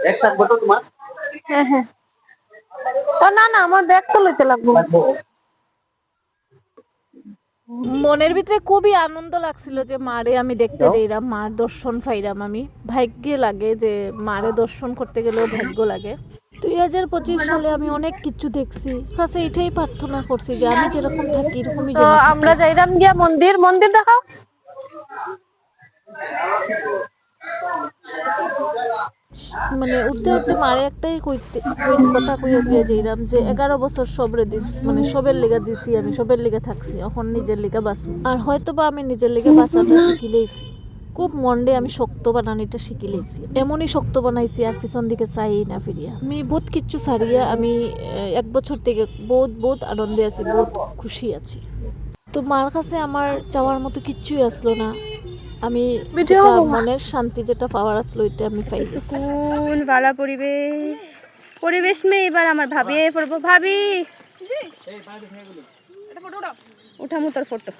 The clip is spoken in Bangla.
ব্যাগ থাকবে তো তোমার? হ্যাঁ হ্যাঁ। ও না না, আমার ব্যাগ তো লইতে লাগবো। মনের ভিতরে খুবই আনন্দ লাগছিল যে মারে আমি দেখতে যাইরাম, মার দর্শন পাইরাম। আমি ভাগ্যে লাগে যে মারে দর্শন করতে গেলেও ভাগ্য লাগে। 2025 সালে আমি অনেক কিছু দেখছি, কাছে এটাই প্রার্থনা করছি যে আমি যেরকম থাকি এরকমই তো যেন থাকি। আমরা যাইরাম গিয়া মন্দির, মন্দির দেখাও। মানে উঠতে উঠতে মারে একটাই কথা কইয়া কইয়া যাইরাম যে 11 বছর সবরে দিস, মানে সবের লিগা দিছি, আমি সবের লিগা থাকছি, এখন নিজের লিগা বাঁচবো। আর হয়তো বা আমি নিজের লিগা বাঁচাটা শিখি লইছি, খুব মন্ডে আমি শক্ত বানানিটা শিখি লইছি, এমনই শক্ত বানাইছি আর পিছন দিকে চাই না ফিরিয়া। আমি বহুত কিচ্ছু ছাড়িয়া আমি 1 বছর থেকে বহুত বহুত আনন্দে আছি, বহুত খুশি আছি। তো মার কাছে আমার চাওয়ার মতো কিচ্ছুই আসলো না, আমি ভিডিও যেটা বাবা। মনের শান্তি যেটা পাওয়ার আসলো এটা আমি পাই গেছি। सुकून वाला परिवेश, परिवेश में এবার আমার ভাবি পড়বো। ভাবি উঠামু তোর ফটো।